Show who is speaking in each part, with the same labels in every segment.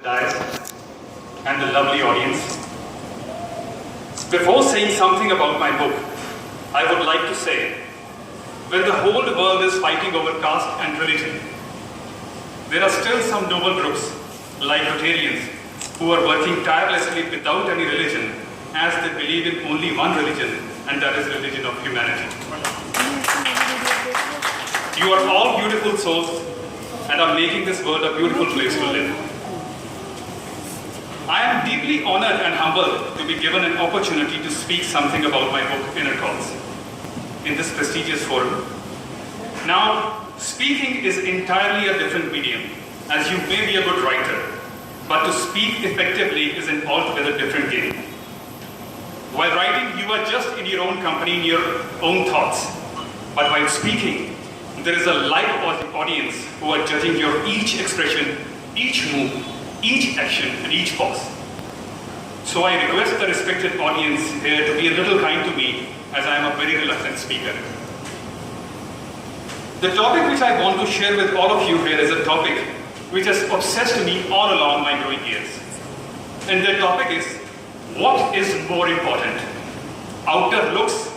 Speaker 1: dais, and the lovely audience. Before saying something about my book, I would like to say, when the whole world is fighting over caste and religion, there are still some noble groups, like Rotarians, who are working tirelessly without any religion, as they believe in only one religion, and that is the religion of humanity. You are all beautiful souls and are making this world a beautiful place to live. I am deeply honored and humbled to be given an opportunity to speak something about my book, Inner Calls, in this prestigious forum. Now, speaking is entirely a different medium, as you may be a good writer, but to speak effectively is an altogether different game. While writing, you are just in your own company, in your own thoughts, but while speaking, there is a live audience who are judging your each expression, each move, each action, and each pause. So I request the respected audience here to be a little kind to me, as I am a very reluctant speaker. The topic which I want to share with all of you here is a topic which has obsessed me all along my growing years. And the topic is, what is more important? Outer looks,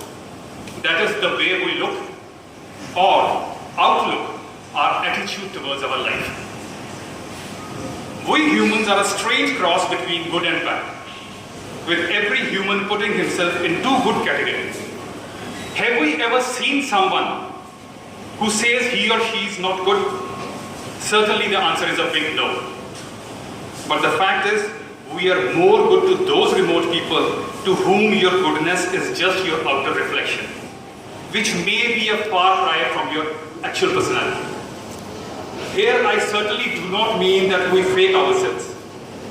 Speaker 1: that is the way we look, or outlook, our attitude towards our life. We humans are a strange cross between good and bad, with every human putting himself in two good categories. Have we ever seen someone who says he or she is not good? Certainly the answer is a big no. But the fact is, we are more good to those remote people to whom your goodness is just your outer reflection, which may be a far cry from your actual personality. Here I certainly do not mean that we fake ourselves,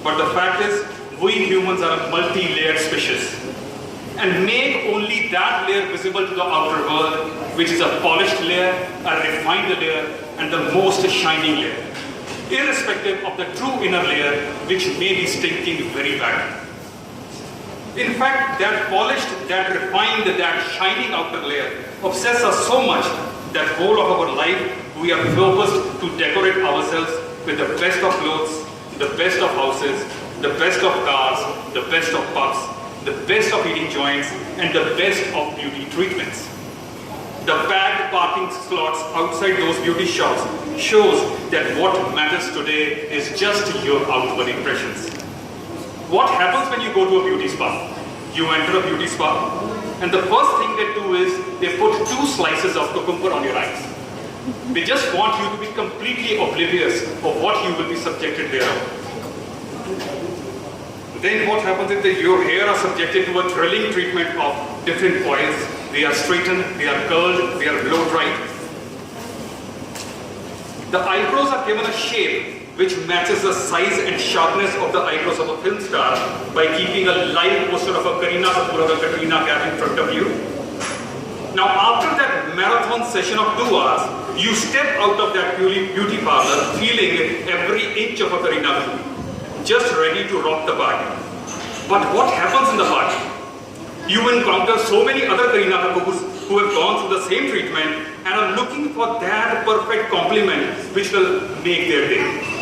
Speaker 1: but the fact is, we humans are a multi-layered species and make only that layer visible to the outer world, which is a polished layer, a refined layer, and the most shining layer, irrespective of the true inner layer, which may be stinking very badly. In fact, that polished, that refined, that shining outer layer obsesses us so much that whole of our life we are focused to decorate ourselves with the best of clothes, the best of houses, the best of cars, the best of pubs, the best of eating joints, and the best of beauty treatments. The bagged parking slots outside those beauty shops shows that what matters today is just your outward impressions. What happens when you go to a beauty spa? You enter a beauty spa, and the first thing they do is they put 2 slices of cucumber on your eyes. They just want you to be completely oblivious of what you will be subjected thereof. Then what happens is that your hair are subjected to a thrilling treatment of different oils. They are straightened, they are curled, they are blow dried. The eyebrows are given a shape which matches the size and sharpness of the eyebrows of a film star by keeping a live poster of a Kareena Kapoor or a Katrina Kaif in front of you. Now after that marathon session of 2 hours, you step out of that beauty parlor feeling every inch of a Kareena Kapoor, just ready to rock the party. But what happens in the party? You encounter so many other Kareena Kapoors who have gone through the same treatment and are looking for that perfect compliment which will make their day.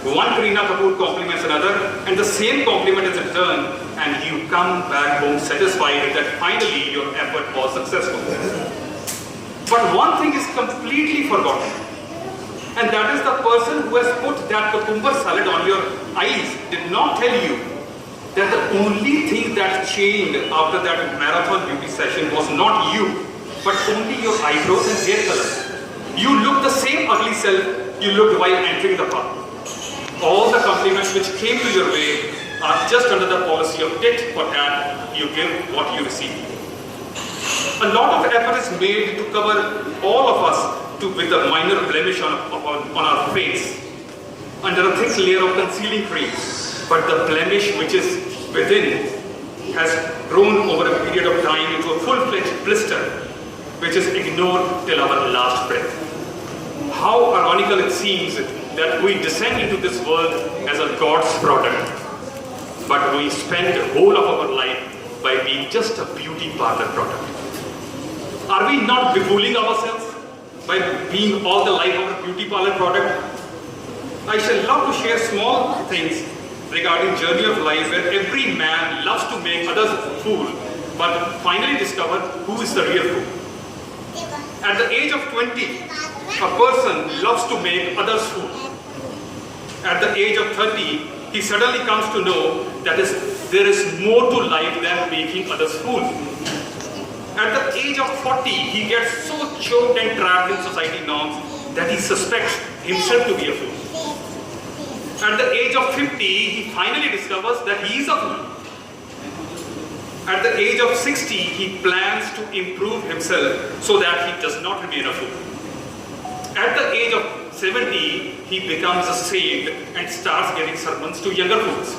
Speaker 1: One Kareena Kapoor compliments another, and the same compliment is returned, and you come back home satisfied that finally your effort was successful. But one thing is completely forgotten, and that is the person who has put that cucumber salad on your eyes did not tell you that the only thing that changed after that marathon beauty session was not you, but only your eyebrows and hair color. You look the same ugly self you looked while entering the park. All the compliments which came to your way are just under the policy of tit for tat, you give what you receive. A lot of effort is made to cover all of us with a minor blemish on our face under a thick layer of concealing cream. But the blemish which is within has grown over a period of time into a full-fledged blister which is ignored till our last breath. How ironical it seems that we descend into this world as a God's product, but we spend the whole of our life by being just a beauty parlor product. Are we not befooling ourselves by being all the life of a beauty parlor product? I shall love to share small things regarding journey of life where every man loves to make others fool, but finally discover who is the real fool. At the age of 20, a person loves to make others fool. At the age of 30, he suddenly comes to know that there is more to life than making others fool. At the age of 40, he gets so choked and trapped in society norms that he suspects himself to be a fool. At the age of 50, he finally discovers that he is a fool. At the age of 60, he plans to improve himself so that he does not remain a fool. At the age of 70, he becomes a saint and starts giving sermons to younger fools.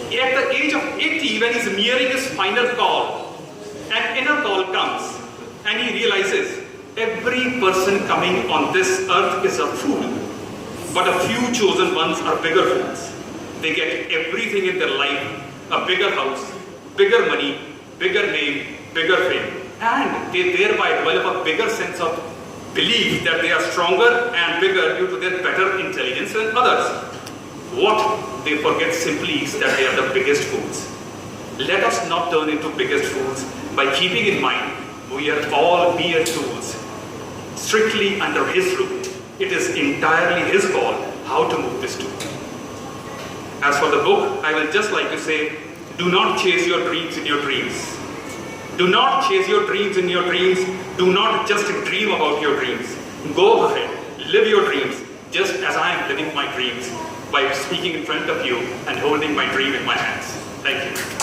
Speaker 1: At the age of 80, when he's nearing his final call, an inner call comes and he realizes every person coming on this earth is a fool, but a few chosen ones are bigger fools. They get everything in their life, a bigger house, bigger money, bigger name, bigger fame, and they thereby develop a bigger sense of belief that they are stronger and bigger due to their better intelligence than others. What they forget simply is that they are the biggest fools. Let us not turn into biggest fools by keeping in mind we are all mere tools, strictly under His rule. It is entirely His call how to move this tool. As for the book, I will just like to say, do not chase your dreams in your dreams. Do not chase your dreams in your dreams. Do not just dream about your dreams. Go ahead, live your dreams, just as I am living my dreams by speaking in front of you and holding my dream in my hands. Thank you.